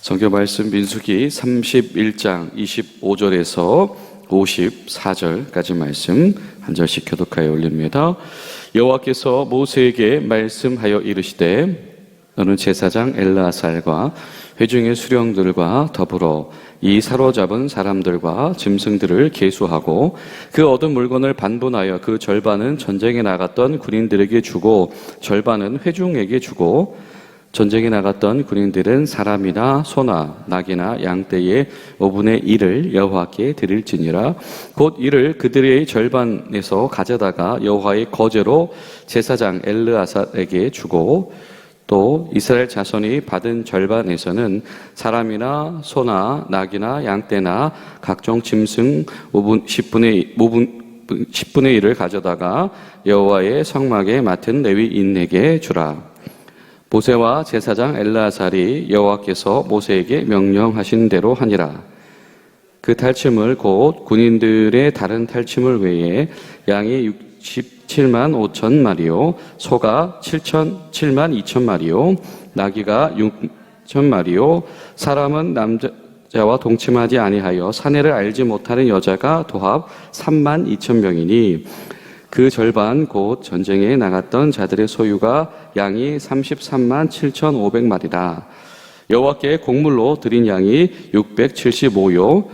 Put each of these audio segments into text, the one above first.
성경 말씀 민수기 31장 25절에서 54절까지 말씀 한 절씩 교독하여 올립니다. 여호와께서 모세에게 말씀하여 이르시되 너는 제사장 엘르아살과 회중의 수령들과 더불어 이 사로잡은 사람들과 짐승들을 계수하고 그 얻은 물건을 반분하여 그 절반은 전쟁에 나갔던 군인들에게 주고 절반은 회중에게 주고 전쟁에 나갔던 군인들은 사람이나 소나 낙이나 양떼의 5분의 1을 여호와께 드릴지니라. 곧 이를 그들의 절반에서 가져다가 여호와의 거제로 제사장 엘르아살에게 주고 또 이스라엘 자손이 받은 절반에서는 사람이나 소나 낙이나 양떼나 각종 짐승 10분의 1을 가져다가 여호와의 성막에 맡은 레위인에게 주라. 모세와 제사장 엘르아살이 여호와께서 모세에게 명령하신 대로 하니라. 그 탈취물 곧 군인들의 다른 탈취물 외에 양이 67만 5천 마리요, 소가 7만 2천 마리요, 나귀가 6천 마리요, 사람은 남자와 동침하지 아니하여 사내를 알지 못하는 여자가 도합 3만 2천 명이니 그 절반 곧 전쟁에 나갔던 자들의 소유가 양이 33만 7,500마리라. 여호와께 곡물로 드린 양이 675요,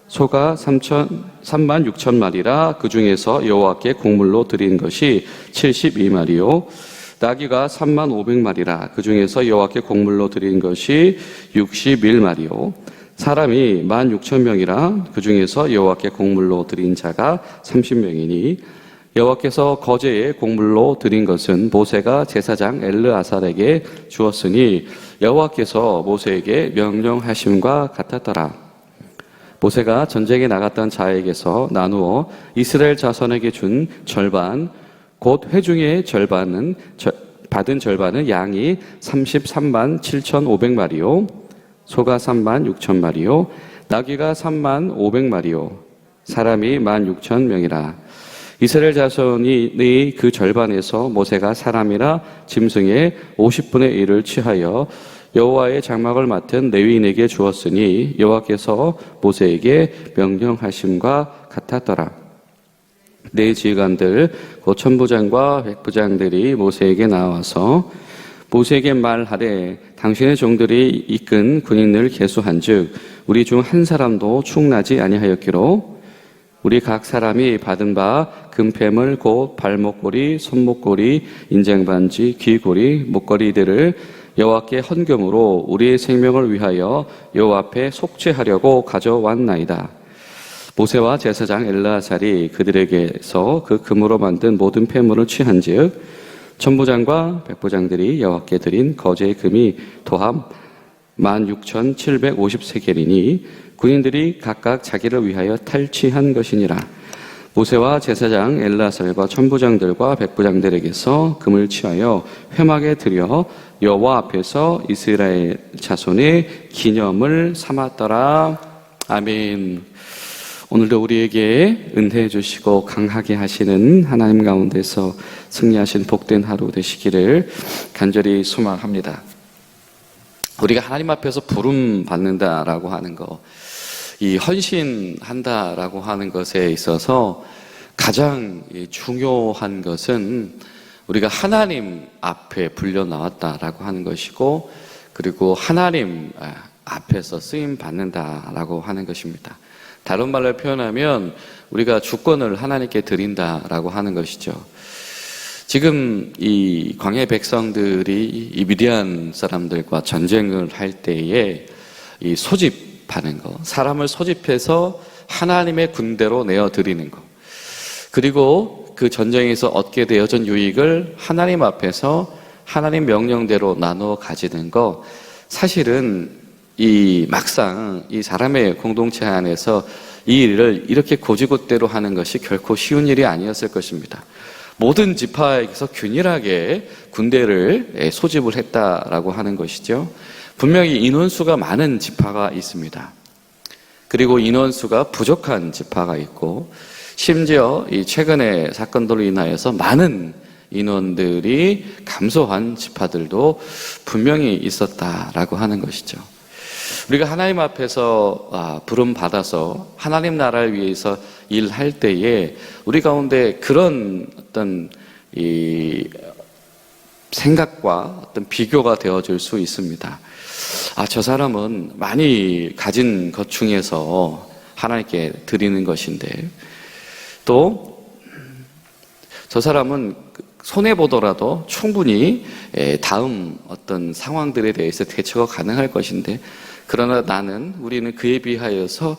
소가 3만 6천 마리라. 그 중에서 여호와께 곡물로 드린 것이 72마리요, 나귀가 3만 500마리라. 그 중에서 여호와께 곡물로 드린 것이 61마리요, 사람이 1만 6천 명이라. 그 중에서 여호와께 곡물로 드린 자가 30명이니 여호와께서 거제에 곡물로 드린 것은 모세가 제사장 엘르아살에게 주었으니 여호와께서 모세에게 명령하심과 같았더라. 모세가 전쟁에 나갔던 자에게서 나누어 이스라엘 자손에게 준 절반 곧 회중의 절반은 받은 절반은 양이 33만 7,500마리요, 소가 3만 6천 마리요, 나귀가 3만 500마리요, 사람이 1만 6천 명이라. 이스라엘 자손이 그 절반에서 모세가 사람이나 짐승의 50분의 1을 취하여 여호와의 장막을 맡은 레위인에게 주었으니 여호와께서 모세에게 명령하심과 같았더라. 네 지휘관들 곧 천부장과 백부장들이 모세에게 나와서 모세에게 말하되 당신의 종들이 이끈 군인을 계수한즉 우리 중 한 사람도 충나지 아니하였기로 우리 각 사람이 받은 바 금패물 곧 발목고리, 손목고리, 인쟁반지, 귀고리, 목걸이들을 여호와께 헌금으로 우리의 생명을 위하여 여호와 앞에 속죄하려고 가져왔나이다. 모세와 제사장 엘르아살이 그들에게서 그 금으로 만든 모든 패물을 취한즉 천부장과 백부장들이 여호와께 드린 거제의 금이 도합 16,750세겔이니 군인들이 각각 자기를 위하여 탈취한 것이니라. 모세와 제사장 엘르아살과 천부장들과 백부장들에게서 금을 취하여 회막에 들여 여호와 앞에서 이스라엘 자손의 기념을 삼았더라. 아멘. 오늘도 우리에게 은혜해 주시고 강하게 하시는 하나님 가운데서 승리하신 복된 하루 되시기를 간절히 소망합니다. 우리가 하나님 앞에서 부름 받는다라고 하는 거, 이 헌신한다라고 하는 것에 있어서 가장 중요한 것은 우리가 하나님 앞에 불려 나왔다라고 하는 것이고, 그리고 하나님 앞에서 쓰임 받는다라고 하는 것입니다. 다른 말로 표현하면 우리가 주권을 하나님께 드린다라고 하는 것이죠. 지금 이 광야 백성들이 이 미디안 사람들과 전쟁을 할 때에 이 소집하는 거, 사람을 소집해서 하나님의 군대로 내어드리는 거, 그리고 그 전쟁에서 얻게 되어진 유익을 하나님 앞에서 하나님 명령대로 나누어 가지는 거, 사실은 이 막상 이 사람의 공동체 안에서 이 일을 이렇게 고지곳대로 하는 것이 결코 쉬운 일이 아니었을 것입니다. 모든 지파에게서 균일하게 군대를 소집을 했다라고 하는 것이죠. 분명히 인원수가 많은 지파가 있습니다. 그리고 인원수가 부족한 지파가 있고, 심지어 이 최근의 사건들로 인하여서 많은 인원들이 감소한 지파들도 분명히 있었다라고 하는 것이죠. 우리가 하나님 앞에서 부름 받아서 하나님 나라를 위해서 일할 때에 우리 가운데 그런 어떤 이 생각과 어떤 비교가 되어질 수 있습니다. 저 사람은 많이 가진 것 중에서 하나님께 드리는 것인데, 또 저 사람은 손해보더라도 충분히 다음 어떤 상황들에 대해서 대처가 가능할 것인데, 그러나 우리는 그에 비하여서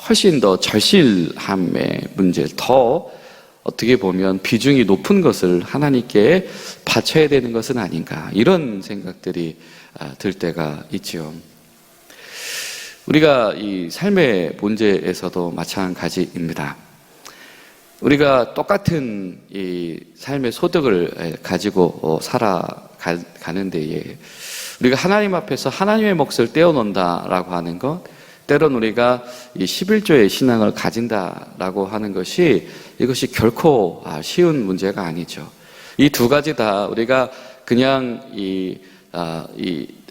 훨씬 더 절실함의 문제를 더 어떻게 보면 비중이 높은 것을 하나님께 바쳐야 되는 것은 아닌가, 이런 생각들이 들 때가 있지요. 우리가 이 삶의 문제에서도 마찬가지입니다. 우리가 똑같은 이 삶의 소득을 가지고 살아가는 데에 우리가 하나님 앞에서 하나님의 몫을 떼어놓는다라고 하는 것, 때론 우리가 이 11조의 신앙을 가진다라고 하는 것이, 이것이 결코 쉬운 문제가 아니죠. 이 두 가지 다 우리가 그냥 이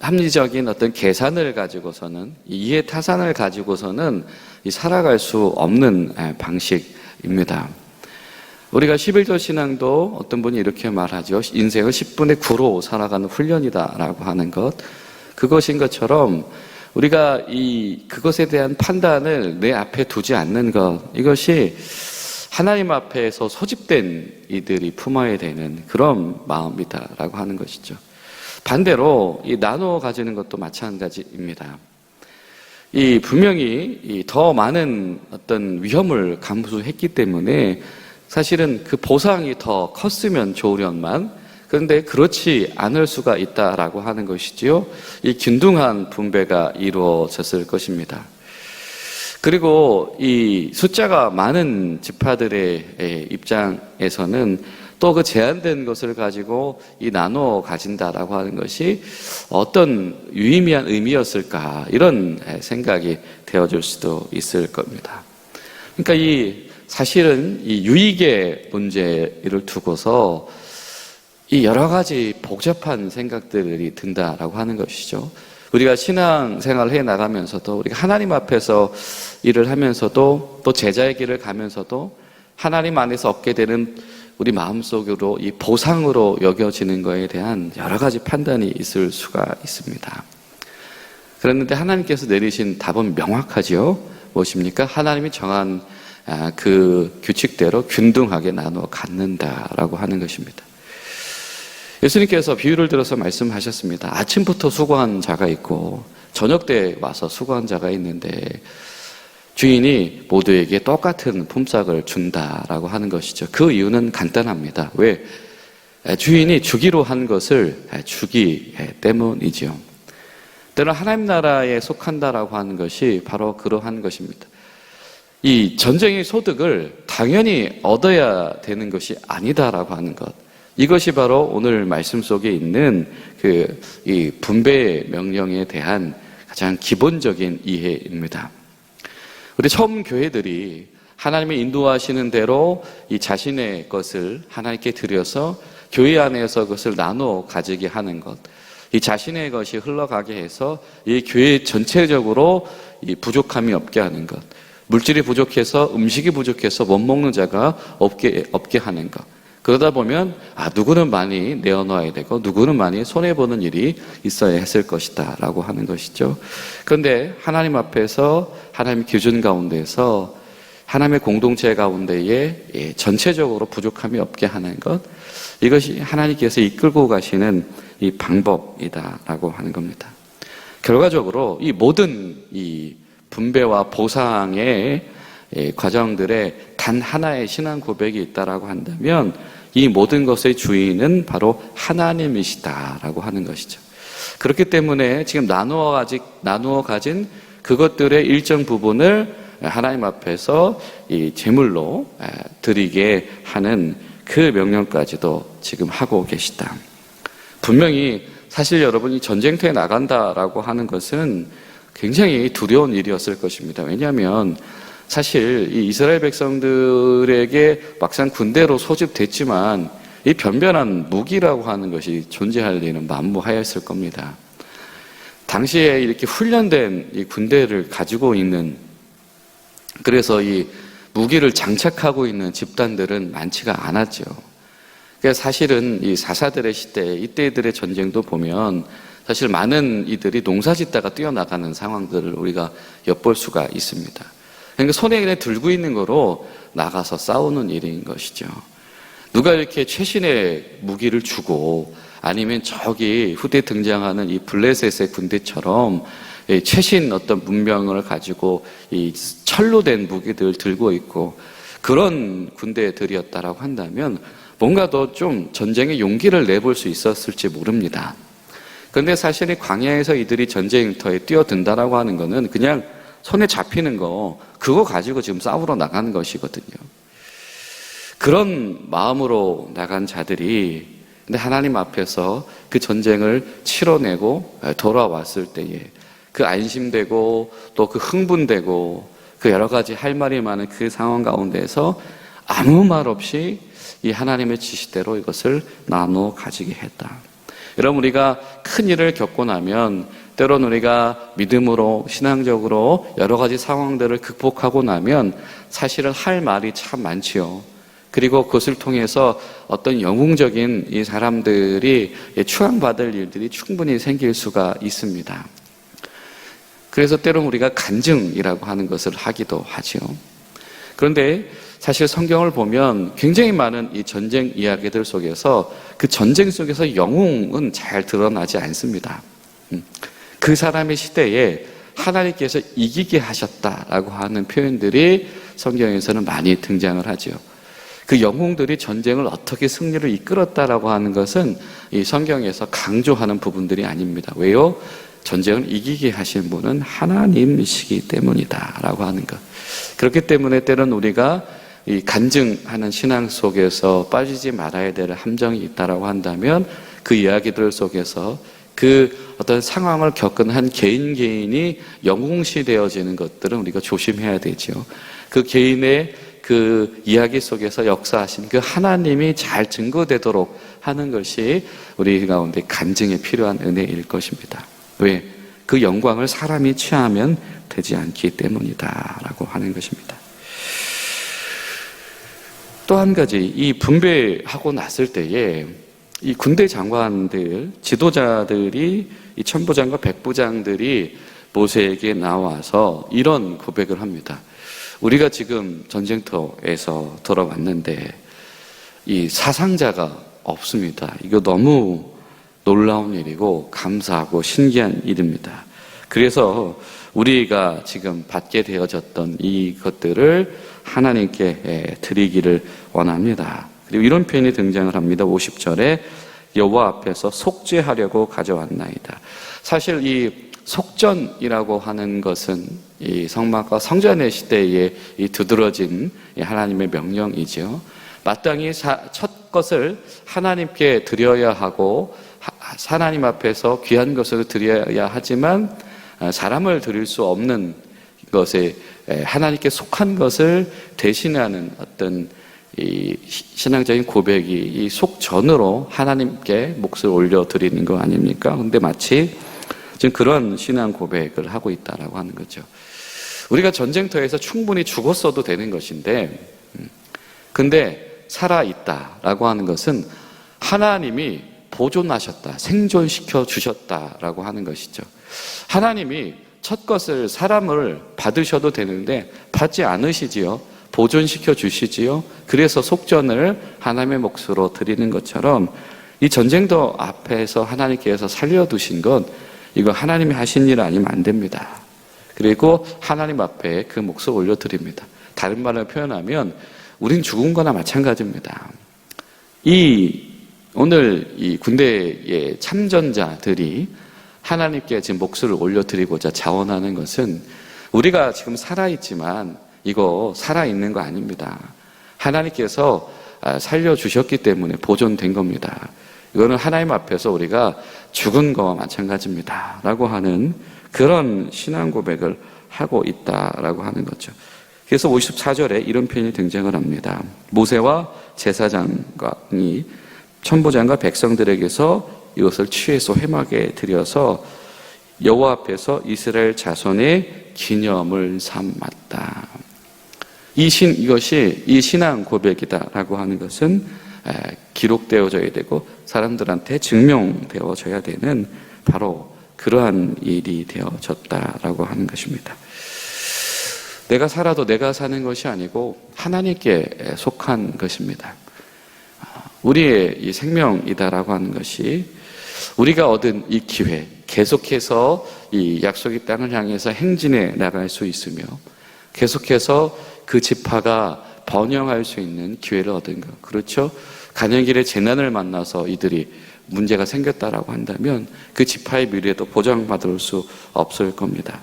합리적인 어떤 계산을 가지고서는, 이해 타산을 가지고서는 살아갈 수 없는 방식입니다. 우리가 11조 신앙도 어떤 분이 이렇게 말하죠. 인생을 10분의 9로 살아가는 훈련이다라고 하는 것. 그것인 것처럼 우리가 그것에 대한 판단을 내 앞에 두지 않는 것, 이것이 하나님 앞에서 소집된 이들이 품어야 되는 그런 마음이다라고 하는 것이죠. 반대로 나누어 가지는 것도 마찬가지입니다. 분명히 더 많은 어떤 위험을 감수했기 때문에 사실은 그 보상이 더 컸으면 좋으련만, 그런데 그렇지 않을 수가 있다라고 하는 것이지요. 이 균등한 분배가 이루어졌을 것입니다. 그리고 이 숫자가 많은 지파들의 입장에서는 또 그 제한된 것을 가지고 나누어 가진다라고 하는 것이 어떤 유의미한 의미였을까, 이런 생각이 되어줄 수도 있을 겁니다. 그러니까 사실은 유익의 문제를 두고서 여러 가지 복잡한 생각들이 든다라고 하는 것이죠. 우리가 신앙생활을 해 나가면서도, 우리가 하나님 앞에서 일을 하면서도, 또 제자의 길을 가면서도 하나님 안에서 얻게 되는 우리 마음속으로 이 보상으로 여겨지는 것에 대한 여러 가지 판단이 있을 수가 있습니다. 그런데 하나님께서 내리신 답은 명확하지요. 무엇입니까? 하나님이 정한 그 규칙대로 균등하게 나누어 갖는다라고 하는 것입니다. 예수님께서 비유를 들어서 말씀하셨습니다. 아침부터 수고한 자가 있고 저녁 때 와서 수고한 자가 있는데 주인이 모두에게 똑같은 품삯을 준다라고 하는 것이죠. 그 이유는 간단합니다. 왜? 주인이 주기로 한 것을 주기 때문이지요. 때로 하나님 나라에 속한다라고 하는 것이 바로 그러한 것입니다. 이 전쟁의 소득을 당연히 얻어야 되는 것이 아니다라고 하는 것, 이것이 바로 오늘 말씀 속에 있는 이 분배의 명령에 대한 가장 기본적인 이해입니다. 우리 처음 교회들이 하나님의 인도하시는 대로 이 자신의 것을 하나님께 드려서 교회 안에서 그것을 나누어 가지게 하는 것, 이 자신의 것이 흘러가게 해서 이 교회 전체적으로 이 부족함이 없게 하는 것, 물질이 부족해서, 음식이 부족해서 못 먹는 자가 없게 하는 것. 그러다 보면 누구는 많이 내어놓아야 되고 누구는 많이 손해보는 일이 있어야 했을 것이다 라고 하는 것이죠. 그런데 하나님 앞에서, 하나님의 기준 가운데서, 하나님의 공동체 가운데에 전체적으로 부족함이 없게 하는 것, 이것이 하나님께서 이끌고 가시는 이 방법이다라고 하는 겁니다. 결과적으로 이 모든 이 분배와 보상의 과정들에 단 하나의 신앙 고백이 있다라고 한다면 이 모든 것의 주인은 바로 하나님이시다라고 하는 것이죠. 그렇기 때문에 지금 나누어 가진 그것들의 일정 부분을 하나님 앞에서 이 제물로 드리게 하는 그 명령까지도 지금 하고 계시다. 분명히 사실 여러분이 전쟁터에 나간다라고 하는 것은 굉장히 두려운 일이었을 것입니다. 왜냐하면 사실 이 이스라엘 백성들에게 막상 군대로 소집됐지만 이 변변한 무기라고 하는 것이 존재할 리는 만무하였을 겁니다. 당시에 이렇게 훈련된 이 군대를 가지고 있는, 그래서 이 무기를 장착하고 있는 집단들은 많지가 않았죠. 그러니까 사실은 이 사사들의 시대, 이때들의 전쟁도 보면 사실 많은 이들이 농사 짓다가 뛰어나가는 상황들을 우리가 엿볼 수가 있습니다. 그러니까 손에 그냥 들고 있는 거로 나가서 싸우는 일인 것이죠. 누가 이렇게 최신의 무기를 주고 아니면 저기 후대 등장하는 이 블레셋의 군대처럼 최신 어떤 문명을 가지고 이 철로 된 무기들을 들고 있고 그런 군대들이었다라고 한다면 뭔가 더 좀 전쟁의 용기를 내볼 수 있었을지 모릅니다. 그런데 사실 이 광야에서 이들이 전쟁터에 뛰어든다라고 하는 거는 그냥 손에 잡히는 거, 그거 가지고 지금 싸우러 나가는 것이거든요. 그런 마음으로 나간 자들이 근데 하나님 앞에서 그 전쟁을 치러내고 돌아왔을 때에 그 안심되고 또 그 흥분되고 그 여러 가지 할 말이 많은 그 상황 가운데서 아무 말 없이 이 하나님의 지시대로 이것을 나눠 가지게 했다. 여러분, 우리가 큰 일을 겪고 나면 때로는 우리가 믿음으로 신앙적으로 여러 가지 상황들을 극복하고 나면 사실은 할 말이 참 많지요. 그리고 그것을 통해서 어떤 영웅적인 이 사람들이 추앙받을 일들이 충분히 생길 수가 있습니다. 그래서 때로는 우리가 간증이라고 하는 것을 하기도 하죠. 그런데 사실 성경을 보면 굉장히 많은 이 전쟁 이야기들 속에서 그 전쟁 속에서 영웅은 잘 드러나지 않습니다. 그 사람의 시대에 하나님께서 이기게 하셨다라고 하는 표현들이 성경에서는 많이 등장을 하죠. 그 영웅들이 전쟁을 어떻게 승리를 이끌었다라고 하는 것은 이 성경에서 강조하는 부분들이 아닙니다. 왜요? 전쟁을 이기게 하신 분은 하나님이시기 때문이다라고 하는 것. 그렇기 때문에 때로는 우리가 이 간증하는 신앙 속에서 빠지지 말아야 될 함정이 있다라고 한다면 그 이야기들 속에서 그 어떤 상황을 겪은 한 개인이 영웅시 되어지는 것들은 우리가 조심해야 되죠. 그 개인의 그 이야기 속에서 역사하신 그 하나님이 잘 증거되도록 하는 것이 우리 가운데 간증에 필요한 은혜일 것입니다. 왜? 그 영광을 사람이 취하면 되지 않기 때문이다 라고 하는 것입니다. 또 한 가지, 이 분배하고 났을 때에 이 군대 장관들, 지도자들이 이 천부장과 백부장들이 모세에게 나와서 이런 고백을 합니다. 우리가 지금 전쟁터에서 돌아왔는데 이 사상자가 없습니다. 이거 너무 놀라운 일이고 감사하고 신기한 일입니다. 그래서 우리가 지금 받게 되어졌던 이것들을 하나님께 드리기를 원합니다. 그리고 이런 표현이 등장을 합니다. 50절에 여호와 앞에서 속죄하려고 가져왔나이다. 사실 이 속전이라고 하는 것은 이 성막과 성전의 시대에 이 두드러진 하나님의 명령이죠. 마땅히 첫 것을 하나님께 드려야 하고 하나님 앞에서 귀한 것을 드려야 하지만 사람을 드릴 수 없는 것에 하나님께 속한 것을 대신하는 어떤 이 신앙적인 고백이 이 속전으로 하나님께 몫을 올려드리는 거 아닙니까? 근데 마치 지금 그런 신앙 고백을 하고 있다라고 하는 거죠. 우리가 전쟁터에서 충분히 죽었어도 되는 것인데, 근데 살아있다라고 하는 것은 하나님이 보존하셨다, 생존시켜 주셨다라고 하는 것이죠. 하나님이 첫 것을 사람을 받으셔도 되는데 받지 않으시지요. 보존시켜 주시지요. 그래서 속전을 하나님의 몫으로 드리는 것처럼 이 전쟁터 앞에서 하나님께서 살려두신 것, 이거 하나님이 하신 일 아니면 안 됩니다. 그리고 하나님 앞에 그 몫을 올려드립니다. 다른 말로 표현하면 우린 죽은 거나 마찬가지입니다. 오늘 이 군대의 참전자들이 하나님께 지금 몫을 올려드리고자 자원하는 것은 우리가 지금 살아있지만 이거 살아있는 거 아닙니다. 하나님께서 살려주셨기 때문에 보존된 겁니다. 이거는 하나님 앞에서 우리가 죽은 거와 마찬가지입니다 라고 하는 그런 신앙 고백을 하고 있다라고 하는 거죠. 그래서 54절에 이런 표현이 등장을 합니다. 모세와 제사장이 천부장과 백성들에게서 이것을 취해서 회막에 들여서 여호와 앞에서 이스라엘 자손의 기념을 삼았다. 이것이 이 신앙 고백이다라고 하는 것은 기록되어져야 되고 사람들한테 증명되어져야 되는 바로 그러한 일이 되어졌다라고 하는 것입니다. 내가 살아도 내가 사는 것이 아니고 하나님께 속한 것입니다. 우리의 이 생명이다라고 하는 것이 우리가 얻은 이 기회, 계속해서 이 약속의 땅을 향해서 행진해 나갈 수 있으며 계속해서 그 지파가 번영할 수 있는 기회를 얻은 것. 그렇죠? 가는 길에 재난을 만나서 이들이 문제가 생겼다라고 한다면 그 지파의 미래도 보장받을 수 없을 겁니다.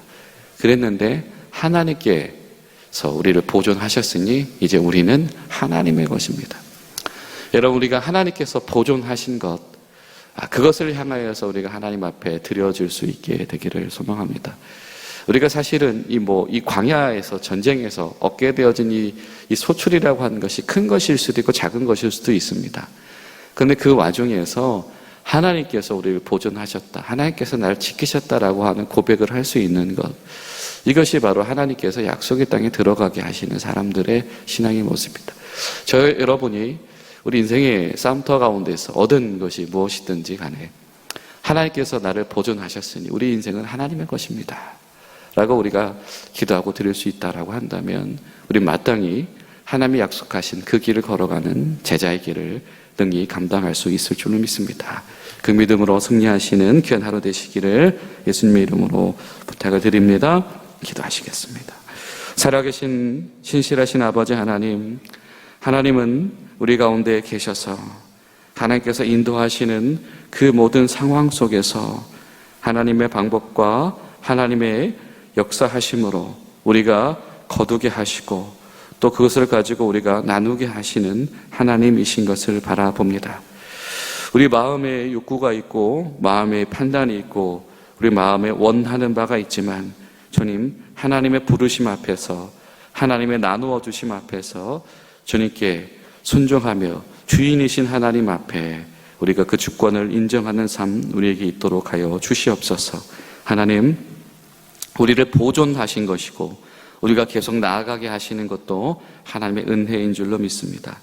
그랬는데 하나님께서 우리를 보존하셨으니 이제 우리는 하나님의 것입니다. 여러분, 우리가 하나님께서 보존하신 것, 그것을 향하여서 우리가 하나님 앞에 드려질 수 있게 되기를 소망합니다. 우리가 사실은 이 광야에서 전쟁에서 얻게 되어진 이 소출이라고 하는 것이 큰 것일 수도 있고 작은 것일 수도 있습니다. 그런데 그 와중에서 하나님께서 우리를 보존하셨다, 하나님께서 나를 지키셨다라고 하는 고백을 할 수 있는 것, 이것이 바로 하나님께서 약속의 땅에 들어가게 하시는 사람들의 신앙의 모습입니다. 여러분이 우리 인생의 싸움터 가운데서 얻은 것이 무엇이든지 간에 하나님께서 나를 보존하셨으니 우리 인생은 하나님의 것입니다 라고 우리가 기도하고 드릴 수 있다라고 한다면 우리 마땅히 하나님이 약속하신 그 길을 걸어가는 제자의 길을 능히 감당할 수 있을 줄로 믿습니다. 그 믿음으로 승리하시는 귀한 하루 되시기를 예수님의 이름으로 부탁을 드립니다. 기도하시겠습니다. 살아계신 신실하신 아버지 하나님, 하나님은 우리 가운데 계셔서 하나님께서 인도하시는 그 모든 상황 속에서 하나님의 방법과 하나님의 역사하심으로 우리가 거두게 하시고 또 그것을 가지고 우리가 나누게 하시는 하나님이신 것을 바라봅니다. 우리 마음에 욕구가 있고 마음에 판단이 있고 우리 마음에 원하는 바가 있지만 주님, 하나님의 부르심 앞에서 하나님의 나누어 주심 앞에서 주님께 순종하며 주인이신 하나님 앞에 우리가 그 주권을 인정하는 삶 우리에게 있도록 하여 주시옵소서. 하나님, 우리를 보존하신 것이고 우리가 계속 나아가게 하시는 것도 하나님의 은혜인 줄로 믿습니다.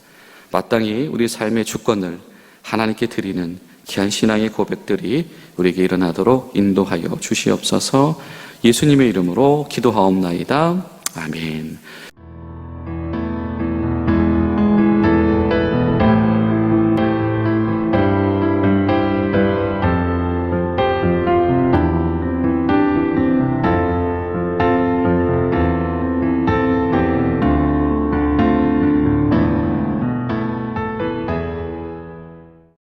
마땅히 우리 삶의 주권을 하나님께 드리는 귀한 신앙의 고백들이 우리에게 일어나도록 인도하여 주시옵소서. 예수님의 이름으로 기도하옵나이다. 아멘.